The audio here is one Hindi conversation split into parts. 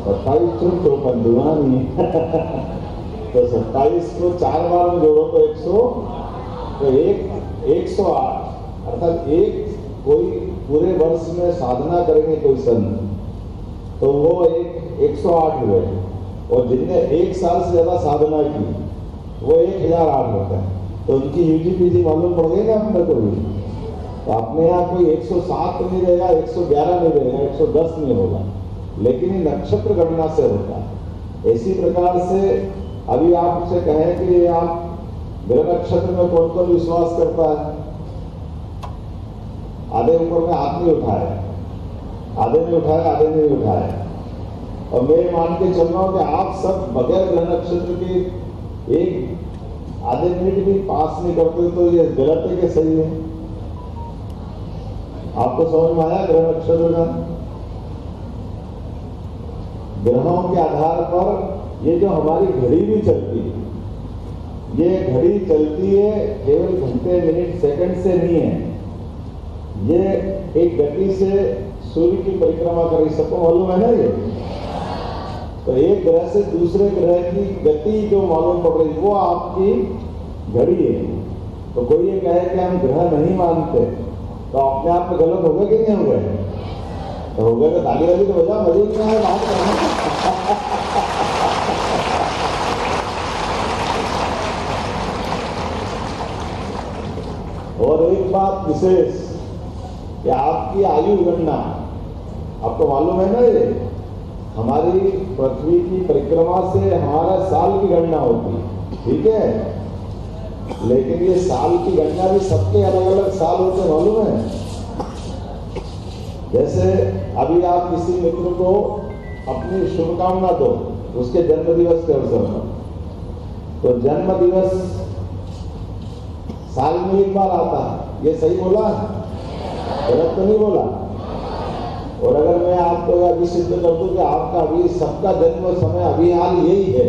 27 चुन 54 दुगना नहीं है। तो 27 को 4 बार में जोड़ो तो 100, तो 108, अर्थात एक कोई पूरे वर्ष में साधना करेंगे कोई संत, तो वो 108 हुए, और जिनने 1 साल से ज्यादा साधना की वो 1008 होता है। तो उनकी यूजीपीजी मालूम पड़ गई ना अपने को भी। तो अपने यहाँ कोई 107 नहीं रहेगा, 111 नहीं रहेगा, 110 नहीं होगा, लेकिन ये नक्षत्र गणना से होता है। इसी प्रकार से अभी आपसे कहें कि आप ग्रह नक्षत्र में कौन कौन विश्वास करता है? आधे ऊपर में हाथ नहीं उठाए, आधे नहीं उठाए, आधे नहीं उठाए। और मैं मान के चल रहा हूं कि आप सब बगैर ग्रह नक्षत्र के एक आधे मिनट भी पास नहीं करते, तो ये गलत है कि सही है? आपको समझ में आया ग्रह नक्षत्र का? ग्रहों के आधार पर ये जो हमारी घड़ी भी चलती है, ये घड़ी चलती है केवल घंटे मिनट सेकंड से नहीं है, ये एक गति से सूर्य की परिक्रमा कर रही, सबको मालूम है ना ये? तो एक ग्रह से दूसरे ग्रह की गति जो मालूम पड़ रही वो आपकी घड़ी है। तो कोई ये कहे कि हम ग्रह नहीं मानते, तो अपने आप में गलत हो गए कि नहीं हो गए? तो हो गए तो ताली वाली तो बजा, मजे नहीं आए बात करना। और एक बात विशेष कि आपकी आयु गणना, आपको मालूम है ना, ये हमारी पृथ्वी की परिक्रमा से हमारा साल की गणना होती है, ठीक है? लेकिन ये साल की गणना भी सबके अलग अलग साल होते, मालूम है? जैसे अभी आप किसी मित्र को अपनी शुभकामना दो उसके जन्म दिवस के अवसर पर, तो जन्म दिवस साल में एक बार आता है, ये सही बोला? गलत तो नहीं बोला? और अगर मैं आपको अभी सिद्ध कर दूं कि आपका अभी सबका जन्म समय अभी हाल यही है,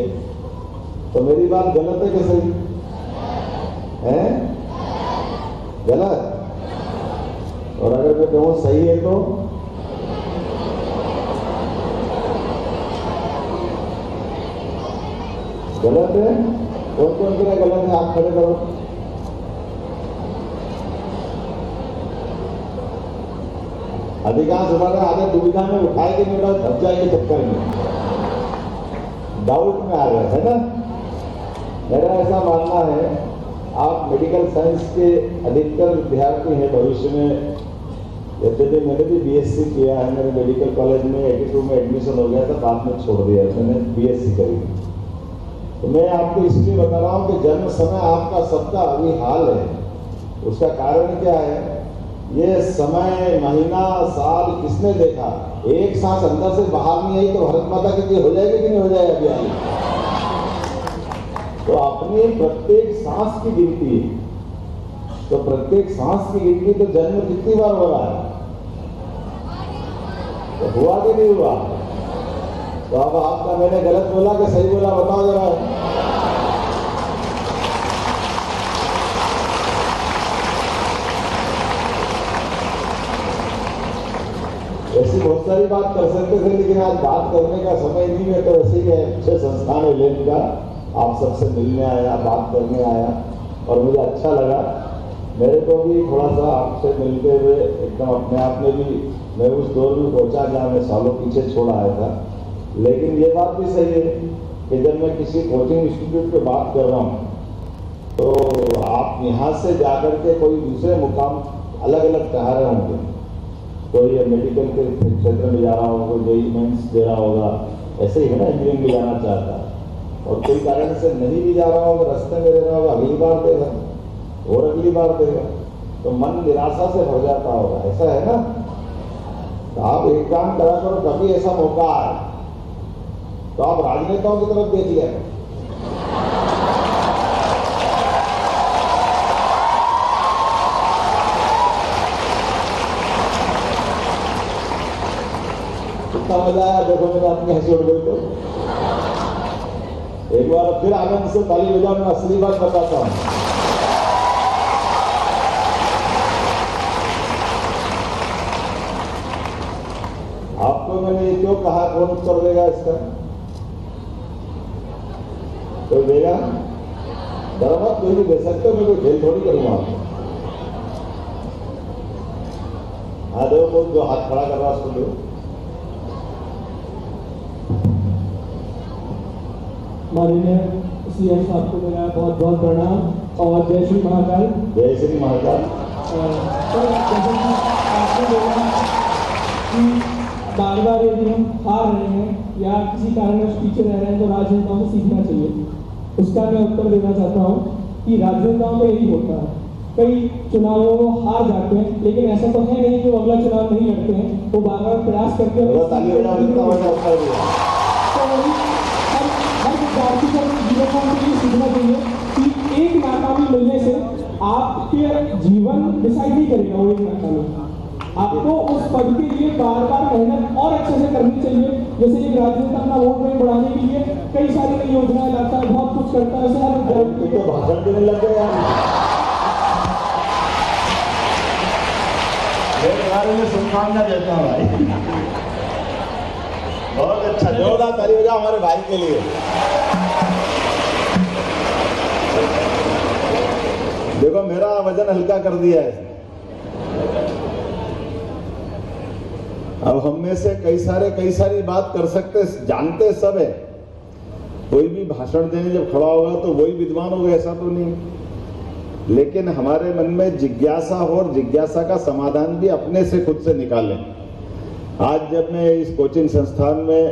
तो मेरी बात गलत है कि सही है? गलत? और अगर मैं कहूं सही है तो? गलत है? कौन कौन कह गलत है? आप खड़े करो। अधिकांश हमारे आगे दुविधा में उठाए कि नहीं उठाए, थक जाएंगे चक्कर में, डाउट में आ गए, है ना? मेरा ऐसा मानना है, आप मेडिकल साइंस के अधिकतर विद्यार्थी हैं भविष्य में। यद्यपि मैंने भी बीएससी किया है, मेरे मेडिकल कॉलेज में 82 में एडमिशन हो गया था, बाद में छोड़ दिया, मैंने बीएससी करी। तो मैं आपको इसलिए बता रहा हूँ कि जन्म समय आपका सबका अभी हाल है। उसका कारण क्या है? ये समय, महीना, साल किसने देखा? एक सांस अंदर से बाहर नहीं आई तो भारत माता की हो जाएगी कि नहीं हो जाएगा अभी आगे? तो अपनी प्रत्येक सांस की गिनती है, तो प्रत्येक सांस की गिनती, तो जन्म कितनी बार हो रहा है? तो हुआ कि नहीं हुआ? तो अब आपका मैंने गलत बोला कि सही बोला, बताओ जरा। ऐसी बहुत सारी बात कर सकते थे, लेकिन आज बात करने का समय नहीं है, तो ऐसे ही अच्छे संस्थान लेने का आप सबसे मिलने आया, बात करने आया, और मुझे अच्छा लगा। मेरे को भी थोड़ा सा आपसे मिलते हुए एकदम अपने आप में भी, मैं उस दौर में पहुंचा जहाँ मैं सालों पीछे छोड़ आया था। लेकिन ये बात भी सही है कि जब मैं किसी कोचिंग इंस्टीट्यूट पे बात कर रहा हूँ, तो आप यहाँ से जाकर के कोई दूसरे मुकाम अलग अलग चाह रहे होंगे। कोई मेडिकल के क्षेत्र में जा रहा होगा, कोई जेईई मेंस दे रहा होगा, ऐसे ही है ना, इंजीनियरिंग में जाना चाहता है, और कोई कारण से नहीं भी जा रहा होगा, रास्ते में रह रहा होगा, अगली बार देगा और अगली बार देगा, तो मन निराशा से भर जाता होगा, ऐसा है ना? तो आप एक काम करा करो, कभी ऐसा मौका आए तो आप राजनेताओं की तरफ देख लिया। कितना मजा आया, देखो मेरे अपनी हंसी उड़ गई। तो एक बार फिर आनंद से ताली बजाओ, मैं असली बात बताता हूं। आपको मैंने ये क्यों कहा, कौन उत्तर देगा इसका? कोई देगा? डर मत, कोई भी दे सकते हो, मैं कोई खेल थोड़ी करूंगा आपको। हाँ दो, कोई जो हाथ खड़ा कर रहा है उसको दो। माननीय सीएम साहब को मेरा बहुत बहुत प्रणाम और जय श्री महाकाल। जय श्री महाकाल। सर, जैसे कि आपने बोला कि बार बार यदि हम हार रहे हैं या किसी कारणवश पीछे रह रहे हैं तो राजनेताओं से सीखना चाहिए। उसका मैं उत्तर देना चाहता हूँ कि राजनेताओं में यही होता है, कई चुनावों में हार जाते हैं, लेकिन ऐसा तो है नहीं कि वो अगला चुनाव नहीं लड़ते हैं, वो बार बार प्रयास करते हैं। हर विद्यार्थी को जीवन में सीखना चाहिए कि एक नाकामी मिलने से आपके जीवन डिसाइड नहीं करेगा। वो एक नाकामी आपको उस पद के लिए बार बार मेहनत और अच्छे से करनी चाहिए। जैसे एक राजनेता अपना वोट बैंक बढ़ाने के लिए कई सारी नई योजनाएं लाता है, बहुत कुछ करता है, ऐसे भाषण देने लग गए यार। मेरे बारे में शुभकामना देता हूँ भाई। बहुत अच्छा, जोरदार ताली बजाओ हमारे भाई के लिए। देखो मेरा वजन हल्का कर दिया है। अब हम में से कई सारी बात कर सकते, जानते सब है। कोई भी भाषण देने जब खड़ा होगा तो वही विद्वान होगा, ऐसा तो नहीं। लेकिन हमारे मन में जिज्ञासा हो और जिज्ञासा का समाधान भी अपने से खुद से निकालें। आज जब मैं इस कोचिंग संस्थान में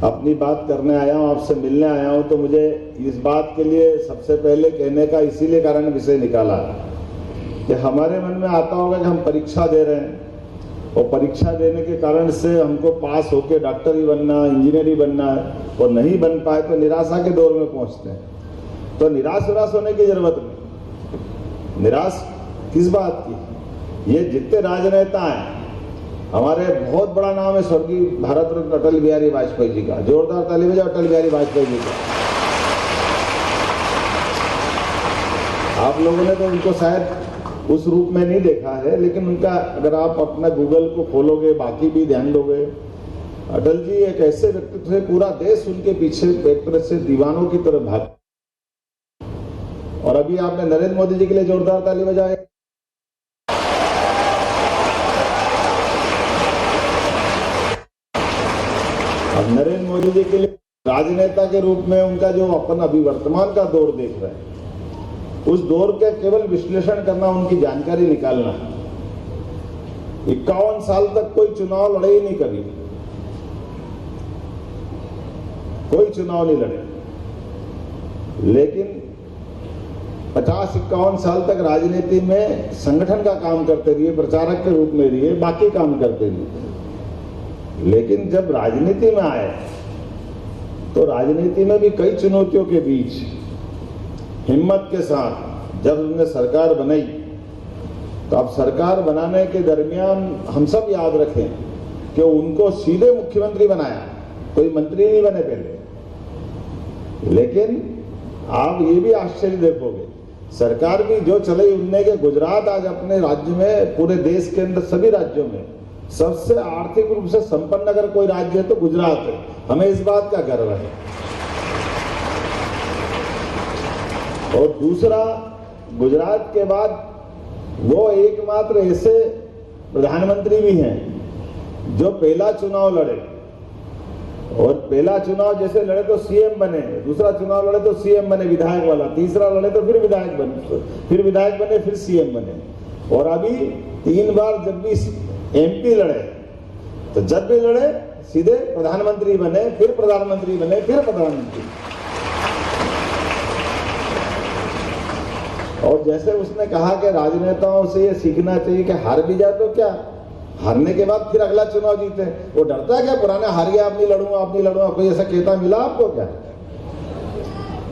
अपनी बात करने आया हूँ, आपसे मिलने आया हूँ, तो मुझे इस बात के लिए सबसे पहले कहने का इसीलिए कारण विषय निकाला कि हमारे मन में आता होगा कि हम परीक्षा दे रहे हैं और परीक्षा देने के कारण से हमको पास होके डॉक्टर ही बनना, इंजीनियर ही बनना है, और नहीं बन पाए तो निराशा के दौर में पहुंचते हैं। तो निराश होने की जरूरत नहीं। निराश किस बात की? ये जितने राजनेता हैं, हमारे बहुत बड़ा नाम है स्वर्गीय भारत रत्न अटल बिहारी वाजपेयी जी का। जोरदार ताली बजाओ अटल बिहारी वाजपेयी जी का। आप लोगों ने तो उनको शायद उस रूप में नहीं देखा है, लेकिन उनका अगर आप अपना गूगल को खोलोगे, बाकी भी ध्यान दोगे, अटल जी एक ऐसे व्यक्तित्व थे, पूरा देश उनके पीछे एक तरह से दीवानों की तरह भाग। और अभी आपने नरेंद्र मोदी जी के लिए जोरदार ताली बजाए। अब नरेंद्र मोदी जी के लिए राजनेता के रूप में उनका जो अपन अभी वर्तमान का दौर देख रहे हैं, उस दौर के केवल विश्लेषण करना, उनकी जानकारी निकालना। 51 साल तक कोई चुनाव लड़े ही नहीं, कभी कोई चुनाव नहीं लड़े, लेकिन 50-51 साल तक राजनीति में संगठन का काम करते रहिए, प्रचारक के रूप में रहिए, बाकी काम करते रहिए। लेकिन जब राजनीति में आए तो राजनीति में भी कई चुनौतियों के बीच हिम्मत के साथ जब उन्होंने सरकार बनाई, तो अब सरकार बनाने के दरमियान हम सब याद रखें कि उनको सीधे मुख्यमंत्री बनाया, कोई मंत्री नहीं बने पहले। लेकिन आप ये भी आश्चर्य देखोगे, सरकार भी जो चलाई उनने के गुजरात आज अपने राज्य में, पूरे देश के अंदर सभी राज्यों में सबसे आर्थिक रूप से संपन्न अगर कोई राज्य है तो गुजरात है। हमें इस बात का गर्व है। और दूसरा, गुजरात के बाद वो एकमात्र ऐसे प्रधानमंत्री भी हैं जो पहला चुनाव लड़े, और पहला चुनाव जैसे लड़े तो सीएम बने, दूसरा चुनाव लड़े तो सीएम बने विधायक वाला, तीसरा लड़े तो फिर विधायक बने, फिर सीएम बने, और अभी 3 बार जब भी एमपी लड़े तो जब भी लड़े सीधे प्रधानमंत्री बने, फिर प्रधानमंत्री बने, फिर प्रधानमंत्री। और जैसे उसने कहा कि राजनेताओं से ये सीखना चाहिए कि हार भी जाए तो क्या, हारने के बाद फिर अगला चुनाव जीते। वो डरता क्या, पुराने हार गया, अब नहीं लड़ूंगा, कोई ऐसा कहता मिला आपको क्या?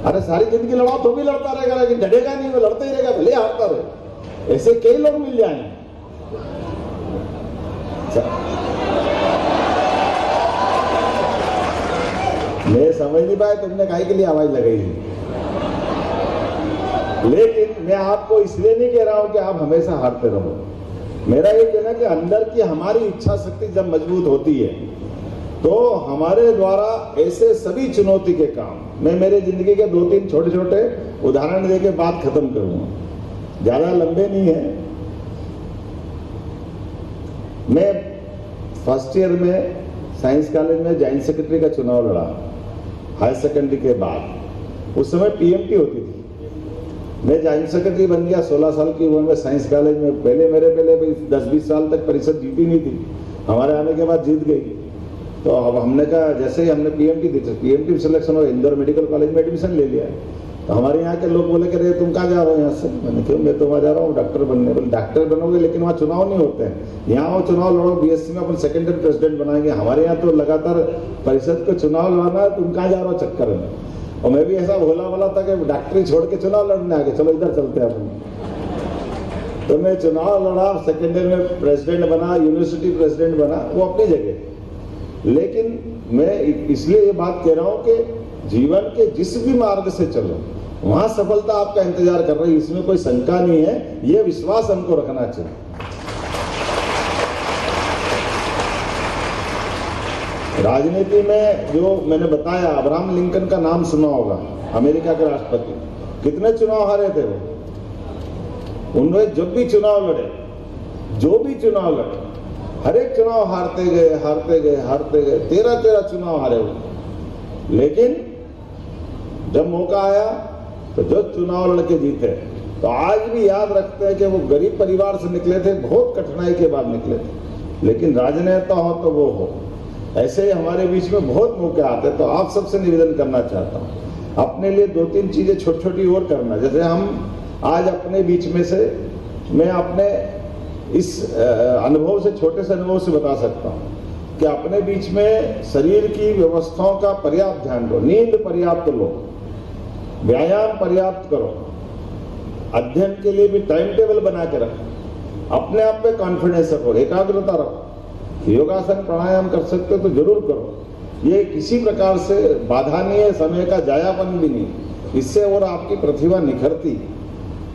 अरे सारी जिंदगी लड़ाओ तो भी लड़ता रहेगा, लेकिन डरेगा नहीं, वो लड़ता ही रहेगा, भले हारता रहे। ऐसे कई लोग मिल जाएंगे। मैं समझ नहीं पाया तुमने काहे के लिए आवाज लगाई। लेकिन मैं आपको इसलिए नहीं कह रहा हूं कि आप हमेशा हारते रहो। मेरा ये कहना कि अंदर की हमारी इच्छा शक्ति जब मजबूत होती है तो हमारे द्वारा ऐसे सभी चुनौती के काम, मैं मेरे जिंदगी के 2-3 छोटे-छोटे उदाहरण देके बात खत्म करूंगा, ज्यादा लंबे नहीं है। मैं फर्स्ट ईयर में साइंस कॉलेज में जॉइंट सेक्रेटरी का चुनाव लड़ा, हायर सेकेंडरी के बाद। उस समय पीएमटी होती थी। मैं जॉइंट सेक्रेटरी बन गया 16 साल की उम्र में साइंस कॉलेज में। पहले 10-20 साल तक परिषद जीती नहीं थी, हमारे आने के बाद जीत गई। तो अब हमने कहा, जैसे ही हमने पीएमटी सिलेक्शन और इंदौर मेडिकल कॉलेज में एडमिशन ले लिया। तो हमारे यहाँ के लोग बोले कि रे तुम कहाँ जा रहे हो यहाँ से? मैंने क्यों, मैं तो वहाँ जा रहा हूँ डॉक्टर बनने। बोले डॉक्टर बनोगे लेकिन वहाँ चुनाव नहीं होते हैं, यहाँ वो चुनाव लड़ो, बीएससी में अपन सेकेंडरी प्रेसिडेंट बनाएंगे। हमारे यहाँ तो लगातार परिषद को चुनाव लड़ना है, तुम कहाँ जा रहे हो चक्कर में। और मैं भी ऐसा भोला था कि डॉक्टरी छोड़ के चुनाव लड़ने आ गए, चलो इधर चलते हैं अपन। तो मैं चुनाव लड़ा, सेकेंड ईयर में प्रेसिडेंट बना, यूनिवर्सिटी प्रेसिडेंट बना, वो अपनी जगह। लेकिन मैं इसलिए ये बात कह रहा हूं कि जीवन के जिस भी मार्ग से चलो वहां सफलता आपका इंतजार कर रही है, इसमें कोई शंका नहीं है। ये विश्वास हमको रखना चाहिए। राजनीति में जो मैंने बताया, अब्राहम लिंकन का नाम सुना होगा, अमेरिका के राष्ट्रपति। कितने चुनाव हारे थे वो? उन्होंने जब भी चुनाव लड़े, जो भी चुनाव लड़े, हर एक चुनाव हारते गए। 13 चुनाव हारे वो। लेकिन जब मौका आया तो जो चुनाव लड़के जीते। तो आज भी याद रखते हैं कि वो गरीब परिवार से निकले थे, बहुत कठिनाई के बाद निकले थे। लेकिन राजनेता हो तो वो हो। ऐसे ही हमारे बीच में बहुत मौके आते हैं। तो आप सबसे निवेदन करना चाहता हूँ, अपने लिए 2-3 चीजें छोटी-छोटी और करना। जैसे हम आज अपने बीच में से, मैं अपने इस अनुभव से, छोटे से अनुभव से बता सकता हूँ कि अपने बीच में शरीर की व्यवस्थाओं का पर्याप्त ध्यान दो। नींद पर्याप्त लो, व्यायाम पर्याप्त करो, अध्ययन के लिए भी टाइम टेबल बना के रखो, अपने आप पे कॉन्फिडेंस रखो, एकाग्रता रखो। योगासन प्राणायाम कर सकते हो तो जरूर करो। ये किसी प्रकार से बाधा नहीं है, समय का जायापन भी नहीं, इससे और आपकी प्रतिभा निखरती।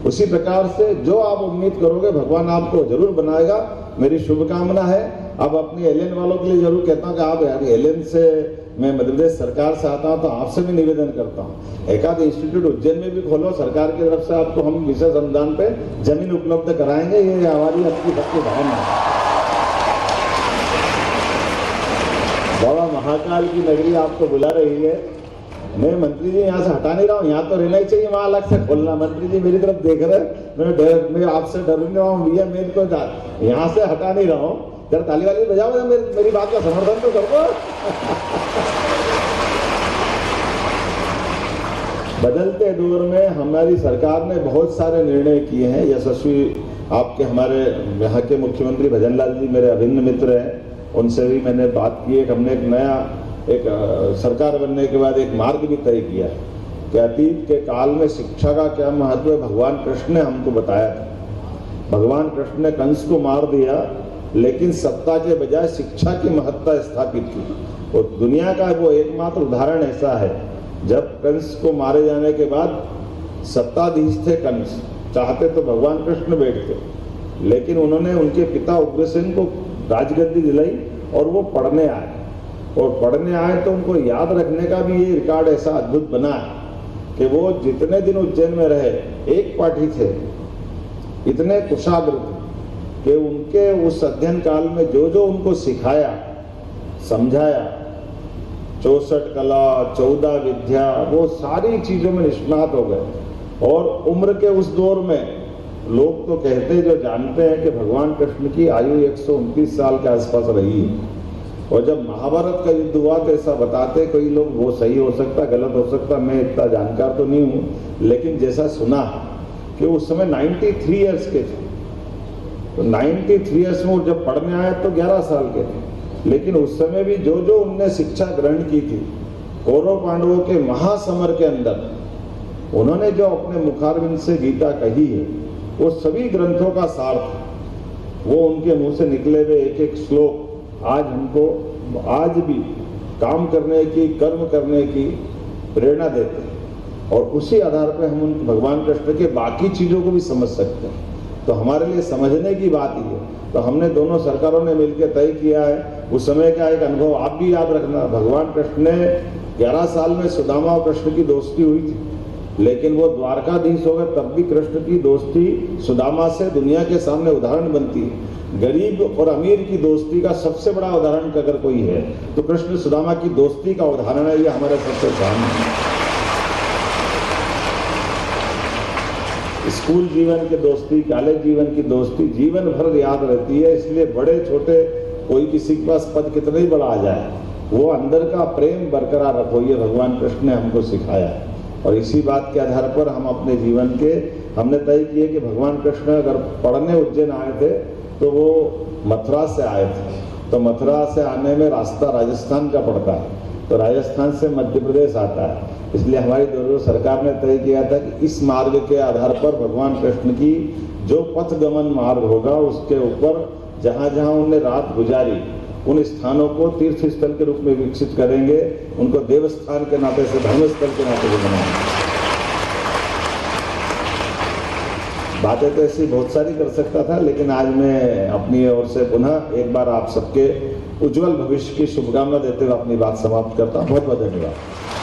उसी प्रकार से जो आप उम्मीद करोगे भगवान आपको जरूर बनाएगा, मेरी शुभकामना है। अब अपनी एलियन वालों के लिए जरूर कहता हूँ कि आप यार, एलियन से मैं मध्य प्रदेश सरकार से आता हूँ तो आपसे भी निवेदन करता हूँ, एकाध इंस्टीट्यूट उज्जैन में भी खोलो। सरकार की तरफ से आपको हम विशेष अनुदान पे जमीन उपलब्ध कराएंगे, ये हमारी आपकी सबकी भावना है। बाबा महाकाल की नगरी आपको बुला रही है। मैं मंत्री जी यहाँ से हटा नहीं रहा हूँ, यहाँ तो रहना ही चाहिए, वहां अलग से खोलना। मंत्री जी मेरी तरफ देख रहे, मैं आपसे डर नहीं रहा हूँ भैया, मेरे को यहाँ से हटा नहीं रहा हूँ। जरा ताली वाली बजाओ, मेरी बात का समर्थन तो करो। बदलते दौर में हमारी सरकार ने बहुत सारे निर्णय किए हैं यशस्वी। आपके हमारे यहाँ के मुख्यमंत्री भजन लाल जी मेरे अभिन्न मित्र हैं, उनसे भी मैंने बात की। हमने एक नया सरकार बनने के बाद एक मार्ग भी तय किया कि अतीत के काल में शिक्षा का क्या महत्व है, भगवान कृष्ण ने हमको बताया था। भगवान कृष्ण ने कंस को मार दिया, लेकिन सत्ता के बजाय शिक्षा की महत्ता स्थापित की। और दुनिया का वो एकमात्र उदाहरण ऐसा है, जब कंस को मारे जाने के बाद सत्ताधीश थे कंस, चाहते तो भगवान कृष्ण बैठते, लेकिन उन्होंने उनके पिता उग्रसेन को राजगद्दी दिलाई और वो पढ़ने आए। और पढ़ने आए तो उनको याद रखने का भी ये रिकॉर्ड ऐसा अद्भुत बना है कि वो जितने दिन उज्जैन में रहे, एक पाठी थे, इतने कुशाग्र थे कि उनके उस अध्ययन काल में जो जो उनको सिखाया, समझाया, 64 कला, 14 विद्या, वो सारी चीजों में निष्णात हो गए। और उम्र के उस दौर में लोग तो कहते, जो जानते हैं, कि भगवान कृष्ण की आयु 129 साल के आसपास रही है। और जब महाभारत का युद्ध हुआ तो ऐसा बताते कई लोग, वो सही हो सकता, गलत हो सकता, मैं इतना जानकार तो नहीं हूँ, लेकिन जैसा सुना कि उस समय 93 ईयर्स के थे। तो 93 ईयर्स में जब पढ़ने आए तो 11 साल के थे, लेकिन उस समय भी जो जो उनने शिक्षा ग्रहण की थी, कौरव पांडवों के महासमर के अंदर उन्होंने जो अपने मुखारविंद से गीता कही है, वो सभी ग्रंथों का सार था। वो उनके मुंह से निकले हुए एक एक श्लोक आज हमको, आज भी काम करने की, कर्म करने की प्रेरणा देते हैं। और उसी आधार पर हम उन भगवान कृष्ण के बाकी चीजों को भी समझ सकते हैं। तो हमारे लिए समझने की बात ही है। तो हमने दोनों सरकारों ने मिलकर तय किया है उस समय का एक अनुभव आप भी याद रखना। भगवान कृष्ण ने 11 साल में सुदामा और कृष्ण की दोस्ती हुई थी, लेकिन वो द्वारकाधीश हो गए तब भी कृष्ण की दोस्ती सुदामा से दुनिया के सामने उदाहरण बनती है। गरीब और अमीर की दोस्ती का सबसे बड़ा उदाहरण अगर कोई है तो कृष्ण सुदामा की दोस्ती का उदाहरण है। ये हमारे सबसे सामने है। स्कूल जीवन की दोस्ती, कॉलेज जीवन की दोस्ती जीवन भर याद रहती है। इसलिए बड़े छोटे कोई किसी के पास पद कितना ही बड़ा आ जाए, वो अंदर का प्रेम बरकरार रखो, ये भगवान कृष्ण ने हमको सिखाया। और इसी बात के आधार पर हम अपने जीवन के हमने तय किए कि भगवान कृष्ण अगर पढ़ने उज्जैन आए थे तो वो मथुरा से आए थे, तो मथुरा से आने में रास्ता राजस्थान का पड़ता है, तो राजस्थान से मध्य प्रदेश आता है। इसलिए हमारी दोनों सरकार ने तय किया था कि इस मार्ग के आधार पर भगवान कृष्ण की जो पथगमन मार्ग होगा उसके ऊपर जहाँ जहाँ उन्होंने रात गुजारी उन स्थानों को तीर्थ स्थल के रूप में विकसित करेंगे, उनको देवस्थान के नाते से धर्मस्थल के नाते से बनाएंगे। बातें तो ऐसी बहुत सारी कर सकता था, लेकिन आज मैं अपनी ओर से पुनः एक बार आप सबके उज्जवल भविष्य की शुभकामना देते हुए अपनी बात समाप्त करता हूँ। बहुत बहुत धन्यवाद।